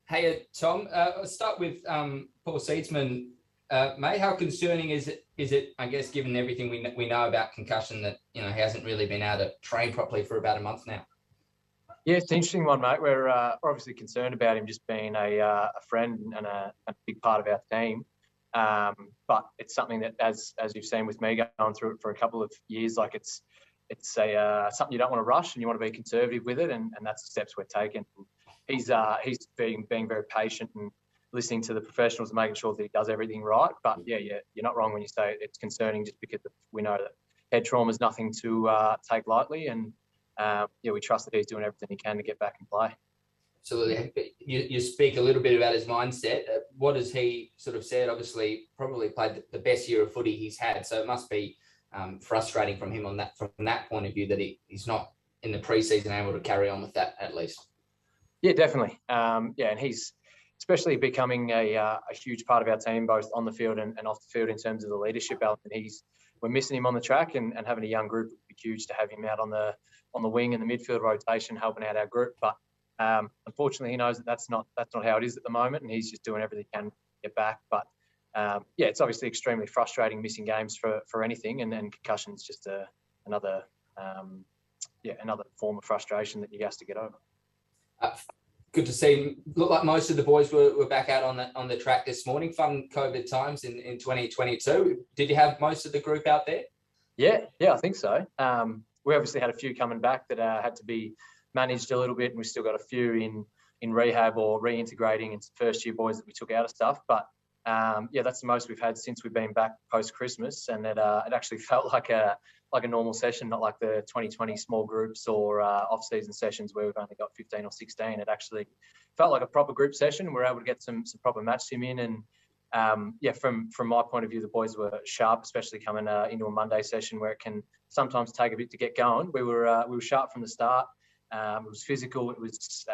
Hey, Tom, I'll start with Paul Seedsman. Mate, how concerning is it, I guess, given everything we know about concussion, that, he hasn't really been able to train properly for about a month now? Yeah, it's an interesting one, mate. We're obviously concerned about him just being a friend and a big part of our team. But it's something that, as you've seen with me going through it for a couple of years, like it's something you don't want to rush, and you want to be conservative with it, and that's the steps we're taking. He's being very patient and listening to the professionals and making sure that he does everything right. But yeah, you're not wrong when you say it's concerning, just because we know that head trauma is nothing to take lightly, and we trust that he's doing everything he can to get back and play. Absolutely. You speak a little bit about his mindset. What has he sort of said? Obviously, probably played the best year of footy he's had, so it must be frustrating from him from that point of view, that he's not in the pre-season able to carry on with that at least. Yeah, definitely. And he's especially becoming a huge part of our team, both on the field and off the field, in terms of the leadership element. We're missing him on the track, and having a young group would be huge to have him out on the wing and the midfield rotation, helping out our group. But unfortunately, he knows that that's not how it is at the moment, and he's just doing everything he can to get back. But it's obviously extremely frustrating missing games for anything, and concussion is just another form of frustration that he has to get over. Good to see. Looked like most of the boys were back out on the track this morning. Fun COVID times in 2022. Did you have most of the group out there? Yeah, I think so. We obviously had a few coming back that had to be managed a little bit, and we still got a few in rehab or reintegrating, and some first year boys that we took out of stuff. But that's the most we've had since we've been back post Christmas, and it actually felt like a normal session, not like the 2020 small groups or off-season sessions where we've only got 15 or 16. It actually felt like a proper group session. We were able to get some proper match sim in, and from my point of view, the boys were sharp, especially coming into a Monday session where it can sometimes take a bit to get going. We were sharp from the start. It was physical. It was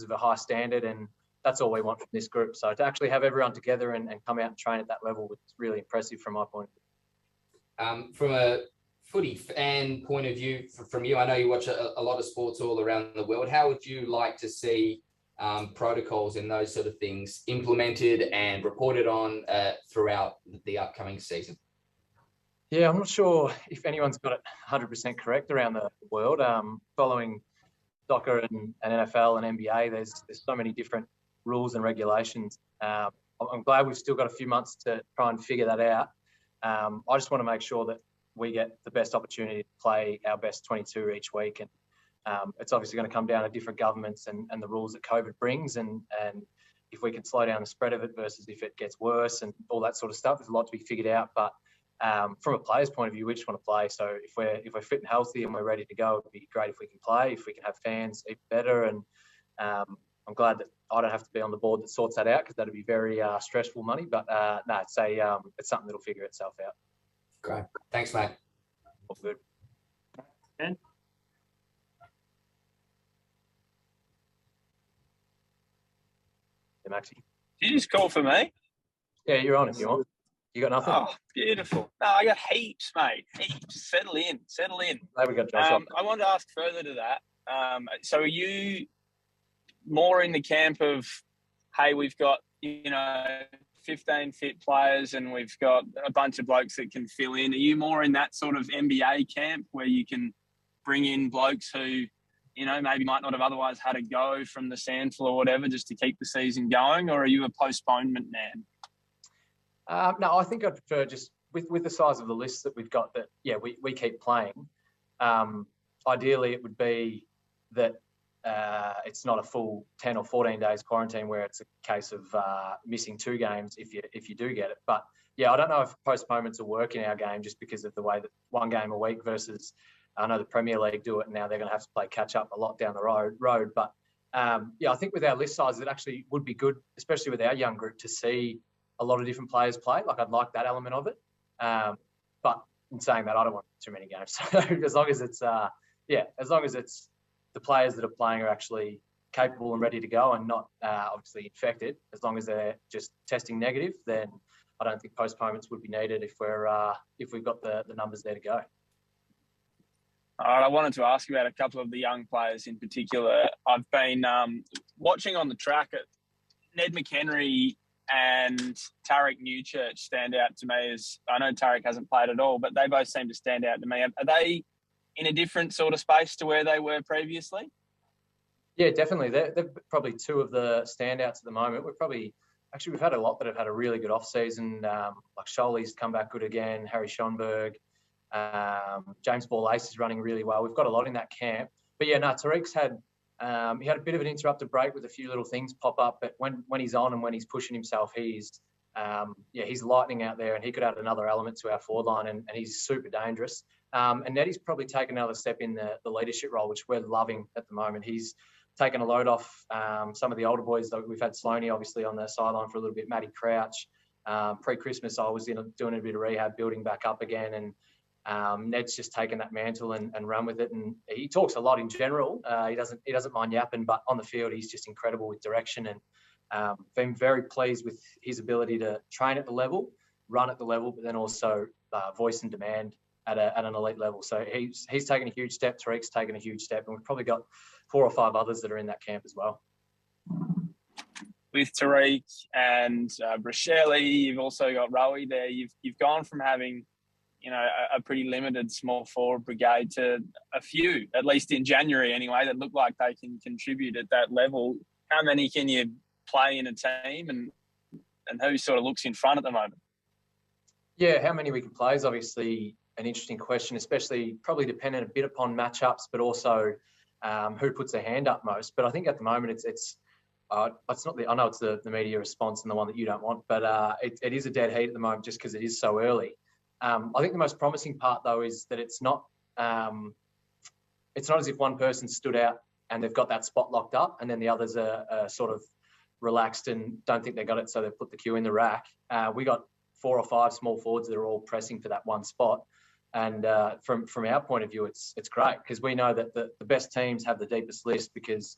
of a high standard, and that's all we want from this group. So to actually have everyone together and come out and train at that level was really impressive from my point of view. From a footy fan point of view, from you, I know you watch a lot of sports all around the world. How would you like to see protocols and those sort of things implemented and reported on throughout the upcoming season? Yeah, I'm not sure if anyone's got it 100% correct around the world. Following soccer and NFL and NBA, there's so many different rules and regulations. I'm glad we've still got a few months to try and figure that out. I just want to make sure that we get the best opportunity to play our best 22 each week. And it's obviously going to come down to different governments and the rules that COVID brings. And if we can slow down the spread of it versus if it gets worse and all that sort of stuff, there's a lot to be figured out. But from a player's point of view, we just want to play. So if we're fit and healthy and we're ready to go, it'd be great if we can play. If we can have fans, even better. And I'm glad that I don't have to be on the board that sorts that out, because that'd be very stressful money. But no, it's something that'll figure itself out. Great. Thanks, mate. All good. Ben? Yeah, Maxie. Did you just call for me? Yeah, you're on if you want. You got nothing? Oh, beautiful. No, I got heaps, mate. Heaps. Settle in. Glad we got Josh on. I wanted to ask further to that. So are you more in the camp of, hey, we've got, 15 fit players and we've got a bunch of blokes that can fill in? Are you more in that sort of NBA camp where you can bring in blokes who, maybe might not have otherwise had a go from the SANFL or whatever, just to keep the season going? Or are you a postponement man? No, I think I'd prefer, just with the size of the list that we've got, that, we keep playing. Ideally, it would be that it's not a full 10 or 14 days quarantine where it's a case of missing 2 games if you do get it. But I don't know if postponements will work in our game, just because of the way that 1 game a week versus, I know the Premier League do it, and now they're going to have to play catch up a lot down the road. But I think with our list size, it actually would be good, especially with our young group, to see a lot of different players play. Like, I'd like that element of it. But in saying that, I don't want too many games. So as long as it's the players that are playing are actually capable and ready to go and not obviously infected, as long as they're just testing negative, then I don't think postponements would be needed if we've got the numbers there to go. All right, I wanted to ask you about a couple of the young players in particular. I've been watching on the track at Ned McHenry and Tarek Newchurch stand out to me as, I know Tarek hasn't played at all, but they both seem to stand out to me. Are they in a different sort of space to where they were previously? Yeah, definitely. They're probably two of the standouts at the moment. We've had a lot that have had a really good off-season. Like Scholey's come back good again, Harry Schonberg, James Ball-Ace is running really well. We've got a lot in that camp. But yeah, Tariq's had he had a bit of an interrupted break with a few little things pop up, but when he's on and when he's pushing himself, he's lightning out there, and he could add another element to our forward line, and he's super dangerous. And Neddy's probably taken another step in the leadership role, which we're loving at the moment. He's taken a load off some of the older boys. We've had Sloaney obviously on the sideline for a little bit, Matty Crouch. Pre-Christmas, I was doing a bit of rehab, building back up again, and Ned's just taken that mantle and run with it. And he talks a lot in general. He doesn't mind yapping, but on the field, he's just incredible with direction, and been very pleased with his ability to train at the level, run at the level, but then also voice and demand at an elite level. So he's taken a huge step. Tariq's taken a huge step, and we've probably got 4 or 5 others that are in that camp as well. With Tariq and Rochelle, you've also got Rowie there. You've gone from having, a pretty limited small forward brigade to a few, at least in January anyway, that look like they can contribute at that level. How many can you play in a team, and who sort of looks in front at the moment? Yeah, how many we can play is obviously an interesting question, especially probably dependent a bit upon matchups, but also who puts their hand up most. But I think at the moment it's not I know it's the media response and the one that you don't want, but it is a dead heat at the moment just because it is so early. I think the most promising part though is that it's not as if one person stood out and they've got that spot locked up, and then the others are sort of relaxed and don't think they got it, so they've put the queue in the rack. We got 4 or 5 small forwards that are all pressing for that one spot. And from our point of view, it's great because we know that the best teams have the deepest list, because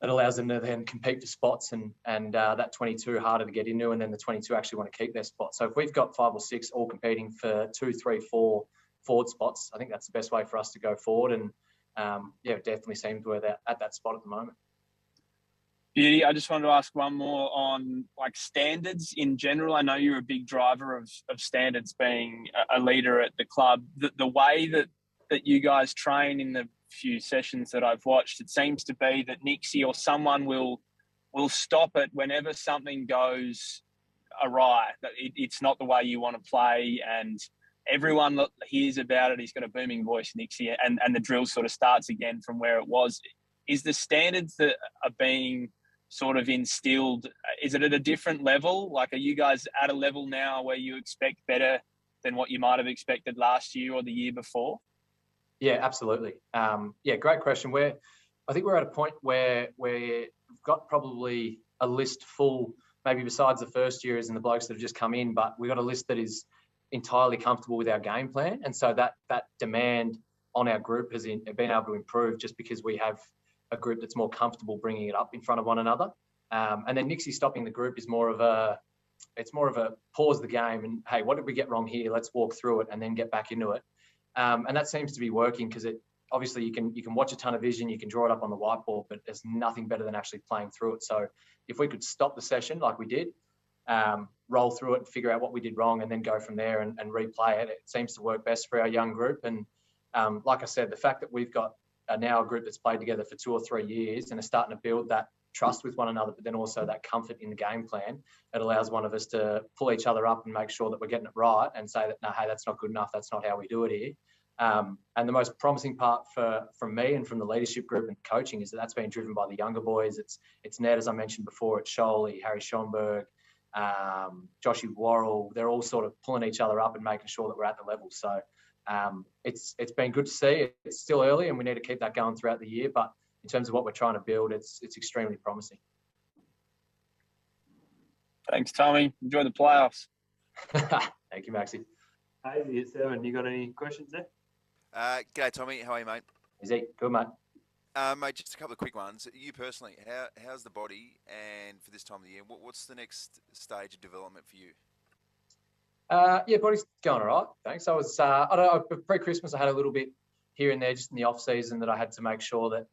it allows them to then compete for spots, and that 22 harder to get into, and then the 22 actually want to keep their spot. So if we've got 5 or 6 all competing for 2, 3, 4 forward spots, I think that's the best way for us to go forward. And it definitely seems we're at that spot at the moment. Beauty, I just wanted to ask one more on like standards in general. I know you're a big driver of standards, being a leader at the club. The way that you guys train in the few sessions that I've watched, it seems to be that Nixie or someone will stop it whenever something goes awry, that it's not the way you want to play, and everyone hears about it. He's got a booming voice, Nixie, and the drill sort of starts again from where it was. Is the standards that are being sort of instilled, is it at a different level? Like, are you guys at a level now where you expect better than what you might have expected last year or the year before? Yeah, absolutely. Great question. I think we're at a point where we've got probably a list full, maybe besides the first years and the blokes that have just come in, but we've got a list that is entirely comfortable with our game plan. And so that demand on our group has been able to improve just because we have a group that's more comfortable bringing it up in front of one another. And then Nixie stopping the group is more of a pause the game and, hey, what did we get wrong here? Let's walk through it and then get back into it. And that seems to be working because obviously you can watch a ton of vision, you can draw it up on the whiteboard, but there's nothing better than actually playing through it. So if we could stop the session like we did, roll through it and figure out what we did wrong and then go from there and replay it, it seems to work best for our young group. And like I said, the fact that we've got now a group that's played together for 2 or 3 years and are starting to build that trust with one another, but then also that comfort in the game plan, it allows one of us to pull each other up and make sure that we're getting it right and say that, no, hey, that's not good enough. That's not how we do it here. And the most promising part from me and from the leadership group and coaching is that's been driven by the younger boys. It's Ned, as I mentioned before, it's Scholey, Harry Schonberg, Joshy Worrell. They're all sort of pulling each other up and making sure that we're at the level. So it's been good to see. It's still early and we need to keep that going throughout the year, but in terms of what we're trying to build, it's extremely promising. Thanks, Tommy. Enjoy the playoffs. Thank you, Maxie. Hey, it's Evan. You got any questions there? G'day, Tommy. How are you, mate? Is he good, mate? Mate, just a couple of quick ones. You personally, how's the body, and for this time of the year, what's the next stage of development for you? Body's going all right. Thanks. I was, pre-Christmas, I had a little bit here and there just in the off season that I had to make sure that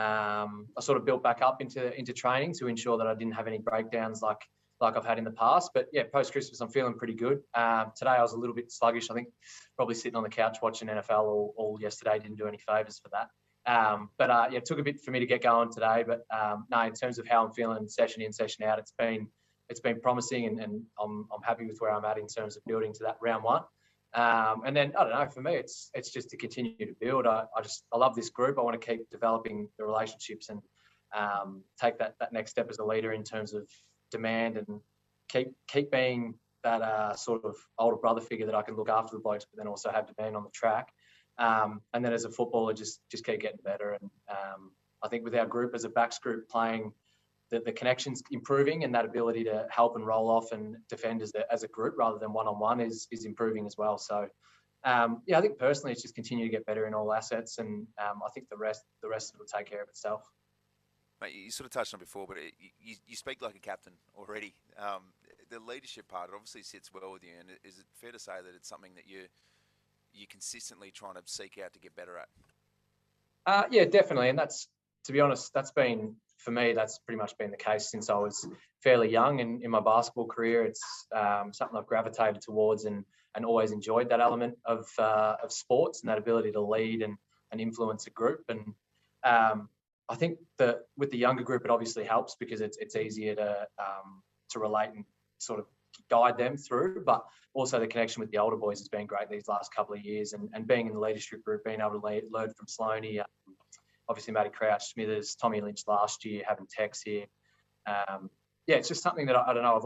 I sort of built back up into training to ensure that I didn't have any breakdowns like I've had in the past. But yeah, post-Christmas, I'm feeling pretty good. Today I was a little bit sluggish. I think probably sitting on the couch watching NFL all yesterday didn't do any favours for that. Yeah, it took a bit for me to get going today. But no, in terms of how I'm feeling session in, session out, it's been promising, and I'm happy with where I'm at in terms of building to that round one. And then I don't know, for me, it's just to continue to build. I love this group. I want to keep developing the relationships and take that next step as a leader in terms of demand, and keep being that sort of older brother figure that I can look after the blokes, but then also have demand on the track. And then as a footballer, just keep getting better. And I think with our group as a backs group playing, the connections improving, and that ability to help and roll off and defend as a group rather than one-on-one is improving as well. So yeah, I think personally it's just continue to get better in all assets, and I think the rest will take care of itself. Mate, you sort of touched on it before, but you speak like a captain already. The leadership part, it obviously sits well with you, and is it fair to say that it's something that you're consistently trying to seek out to get better at? Yeah, definitely. And that's, to be honest, for me, that's pretty much been the case since I was fairly young. And in my basketball career, it's something I've gravitated towards and always enjoyed that element of sports and that ability to lead and influence a group. And I think that with the younger group, it obviously helps because it's easier to relate and sort of guide them through. But also the connection with the older boys has been great these last couple of years, and being in the leadership group, being able to learn from Sloaney, obviously Matty Crouch, Smithers, Tommy Lynch last year, having Tex here. Yeah, it's just something that I don't know. I've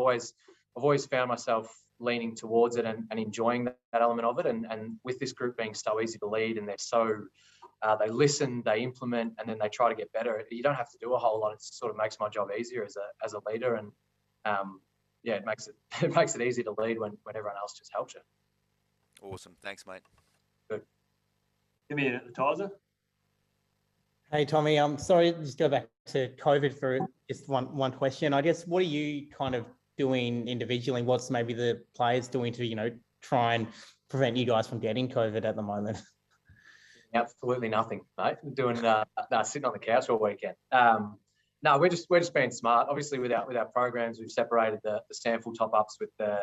always found myself leaning towards it and enjoying that element of it. And with this group being so easy to lead, and they're so they listen, they implement, and then they try to get better. You don't have to do a whole lot. It sort of makes my job easier as a leader, and yeah, it makes it easy to lead when everyone else just helps you. Awesome, thanks, mate. Good. Give me an appetizer. Hey, Tommy, I'm sorry, just go back to COVID for just one question. I guess, what are you kind of doing individually? What's maybe the players doing to, try and prevent you guys from getting COVID at the moment? Absolutely nothing, mate. Doing sitting on the couch all weekend. No, we're just being smart. Obviously, with our programs, we've separated the sample top-ups with the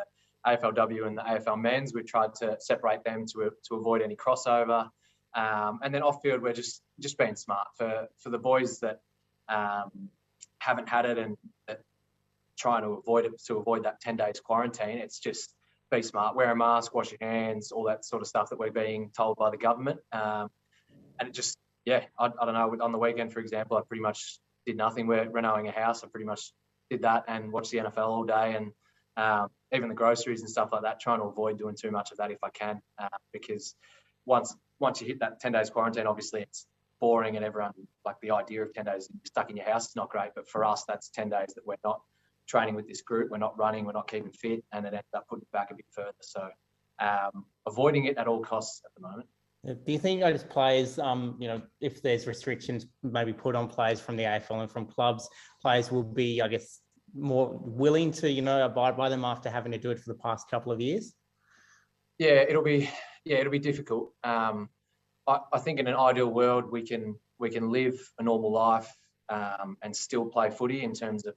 AFLW and the AFL men's. We've tried to separate them to avoid any crossover. And then off-field, we're just being smart for the boys that haven't had it and that trying to avoid that 10 days quarantine. It's just be smart, wear a mask, wash your hands, all that sort of stuff that we're being told by the government. And it just, yeah, I don't know. On the weekend, for example, I pretty much did nothing. We're renovating a house. I pretty much did that and watched the NFL all day, and even the groceries and stuff like that, trying to avoid doing too much of that if I can, because once you hit that 10 days quarantine, obviously it's boring, and everyone, like, the idea of 10 days stuck in your house is not great. But for us, that's 10 days that we're not training with this group, we're not running, we're not keeping fit, and it ends up putting it back a bit further. So avoiding it at all costs at the moment. Do you think, I guess, players, if there's restrictions maybe put on players from the AFL and from clubs, players will be, I guess, more willing to, abide by them after having to do it for the past couple of years? Yeah, it'll be difficult. I think in an ideal world, we can live a normal life and still play footy in terms of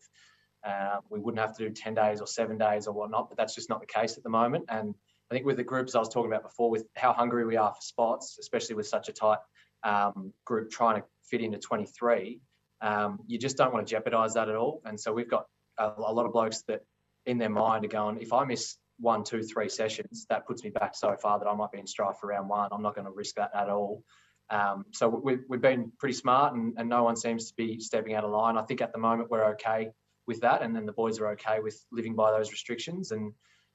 we wouldn't have to do 10 days or 7 days or whatnot, but that's just not the case at the moment. And I think with the groups I was talking about before, with how hungry we are for spots, especially with such a tight group trying to fit into 23, you just don't want to jeopardise that at all. And so we've got a lot of blokes that in their mind are going, if I miss 1, 2, 3 sessions, that puts me back so far that I might be in strife for round one. I'm not going to risk that at all. So we've been pretty smart, and no one seems to be stepping out of line. I think at the moment we're okay with that, and then the boys are okay with living by those restrictions. And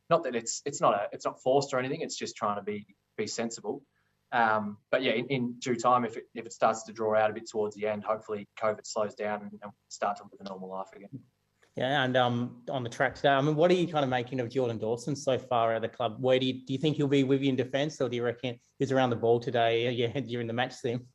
not that it's not forced or anything. It's just trying to be sensible. But yeah, in due time, if it starts to draw out a bit towards the end, hopefully COVID slows down and start to live a normal life again. Yeah, and on the track today, what are you kind of making of Jordan Dawson so far at the club? Where do you think he'll be with you in defence, or do you reckon he's around the ball today? You're in the match team.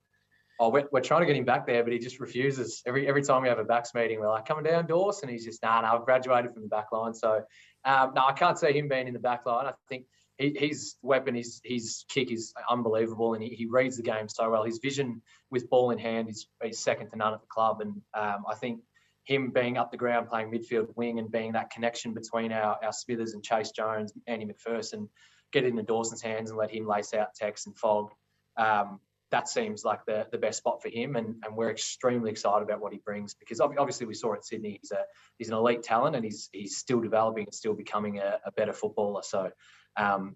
Oh, we're trying to get him back there, but he just refuses. Every time we have a backs meeting, we're like, coming down, Dawson. And he's just, no, I've graduated from the back line. So, no, I can't see him being in the back line. I think his weapon, his kick is unbelievable, and he reads the game so well. His vision with ball in hand is second to none at the club, and I think him being up the ground playing midfield wing and being that connection between our Smithers and Chase Jones, Andy McPherson, get it into Dawson's hands and let him lace out Tex and Fogg. That seems like the best spot for him, and we're extremely excited about what he brings, because obviously we saw at Sydney he's an elite talent, and he's still developing and still becoming a better footballer. So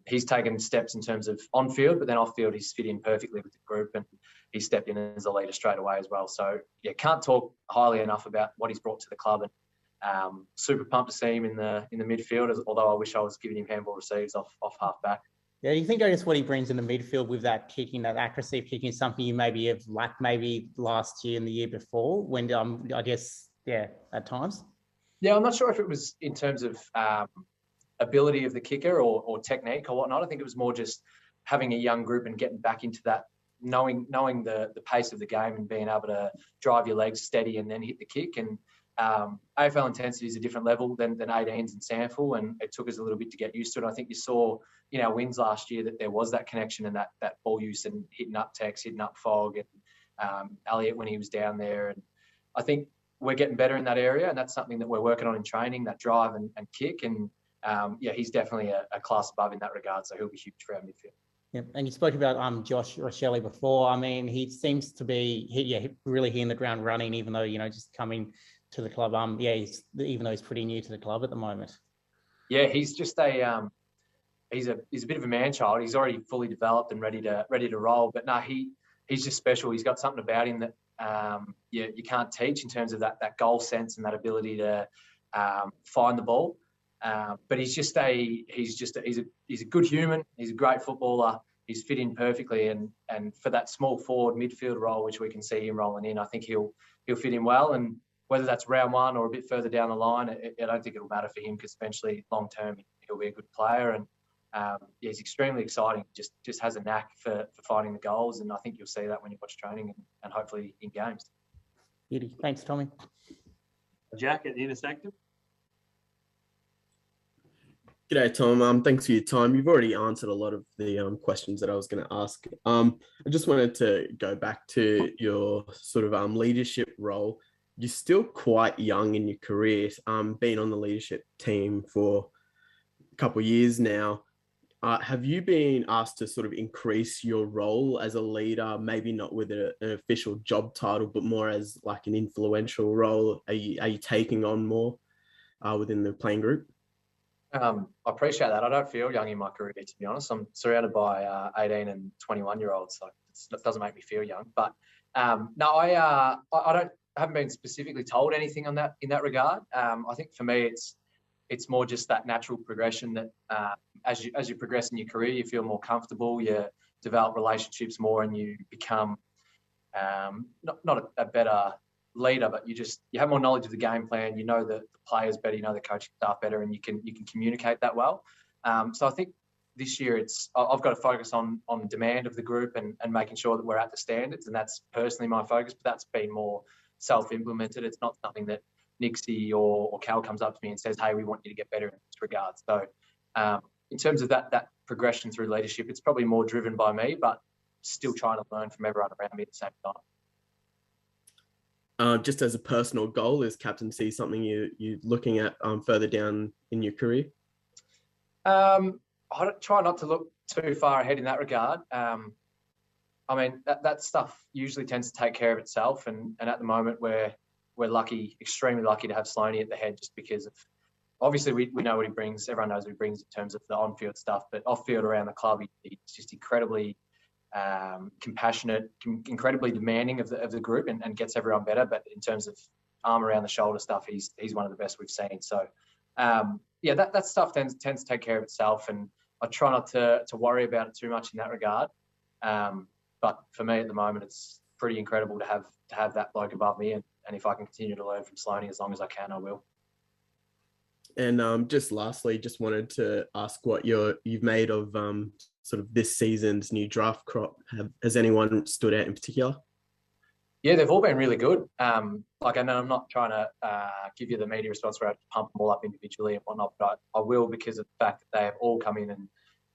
he's taken steps in terms of on field, but then off field he's fit in perfectly with the group, and he stepped in as a leader straight away as well. So yeah, can't talk highly enough about what he's brought to the club, and super pumped to see him in the midfield. Although I wish I was giving him handball receives off half back. Yeah, you think, I guess, what he brings in the midfield with that kicking, that accuracy of kicking, is something you maybe have lacked maybe last year and the year before, when I guess, yeah, at times? Yeah, I'm not sure if it was in terms of ability of the kicker or technique or whatnot. I think it was more just having a young group and getting back into that, knowing the pace of the game and being able to drive your legs steady and then hit the kick. And AFL intensity is a different level than 18s and Sample, and it took us a little bit to get used to it. I think you saw in our wins last year that there was that connection and that ball use and hitting up Tex, hitting up Fogg, and Elliott when he was down there. And I think we're getting better in that area, and that's something that we're working on in training, that drive and kick. And yeah, he's definitely a class above in that regard, so he'll be huge for our midfield. Yeah, and you spoke about Josh Rochelle before. I mean, he seems to be really hitting the ground running, even though, just coming to the club. Even though he's pretty new to the club at the moment. Yeah, he's just he's a bit of a man child. He's already fully developed and ready to roll. But no, he's just special. He's got something about him that you can't teach, in terms of that goal sense and that ability to find the ball. But he's a good human. He's a great footballer. He's fit in perfectly, and for that small forward midfield role, which we can see him rolling in, I think he'll fit in well. And whether that's round one or a bit further down the line, I don't think it'll matter for him, because eventually, long term, he'll be a good player. And he's extremely exciting. Just has a knack for finding the goals, and I think you'll see that when you watch training and hopefully in games. Beauty. Thanks, Tommy. Jack at the Intersectum. G'day, Tom. Thanks for your time. You've already answered a lot of the questions that I was going to ask. I just wanted to go back to your sort of leadership role. You're still quite young in your career, being on the leadership team for a couple of years now. Have you been asked to sort of increase your role as a leader, maybe not with an official job title, but more as like an influential role? Are you taking on more within the playing group? I appreciate that. I don't feel young in my career, to be honest. I'm surrounded by 18 and 21-year-olds, so it doesn't make me feel young. But no, I haven't been specifically told anything on that in that regard. I think for me, it's more just that natural progression that as you progress in your career, you feel more comfortable, you develop relationships more, and you become not a better leader, but you have more knowledge of the game plan. You know the players better, you know the coaching staff better, and you can communicate that well. So I think this year I've got to focus on demand of the group and making sure that we're at the standards, and that's personally my focus. But that's been more self-implemented. It's not something that Nixie or Cal comes up to me and says, "Hey, we want you to get better in this regard." So in terms of that progression through leadership, it's probably more driven by me, but still trying to learn from everyone around me at the same time. Just as a personal goal, is captaincy something you're looking at further down in your career? I try not to look too far ahead in that regard. I mean, that stuff usually tends to take care of itself, and at the moment we're lucky, extremely lucky to have Sloaney at the head, just because of, obviously we know what he brings. Everyone knows what he brings in terms of the on-field stuff, but off-field around the club, he's just incredibly compassionate, incredibly demanding of the group, and gets everyone better. But in terms of arm around the shoulder stuff, he's one of the best we've seen. So yeah, that stuff tends to take care of itself, and I try not to worry about it too much in that regard. But for me at the moment, it's pretty incredible to have that bloke above me, and if I can continue to learn from Sloaney as long as I can, I will. And just lastly, just wanted to ask what you've made of sort of this season's new draft crop. Has anyone stood out in particular? Yeah, they've all been really good. Like, I know I'm not trying to give you the media response where I pump them all up individually and whatnot, but I will, because of the fact that they have all come in and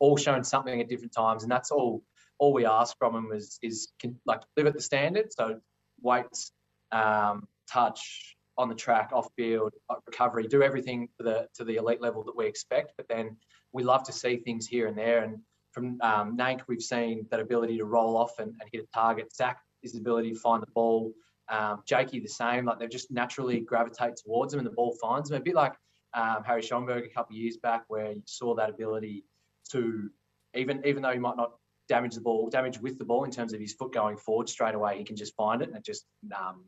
all shown something at different times, and that's all we ask from them is like live at the standard. So weights, touch on the track, off field, recovery, do everything to the elite level that we expect. But then we love to see things here and there. And from Nank, we've seen that ability to roll off and hit a target. Zach, his ability to find the ball. Jakey, the same. Like, they just naturally gravitate towards him and the ball finds him. A bit like Harry Schonberg a couple of years back, where you saw that ability to, even though he might not damage with the ball in terms of his foot going forward straight away, he can just find it, and it just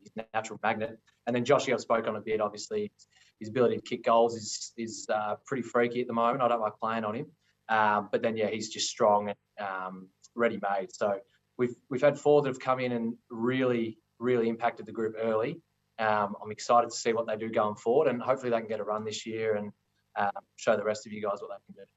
his natural magnet. And then Joshy, I've spoke on a bit. Obviously, his ability to kick goals is pretty freaky at the moment. I don't like playing on him, but then he's just strong and ready made. So we've had 4 that have come in and really impacted the group early. I'm excited to see what they do going forward, and hopefully they can get a run this year and show the rest of you guys what they can do.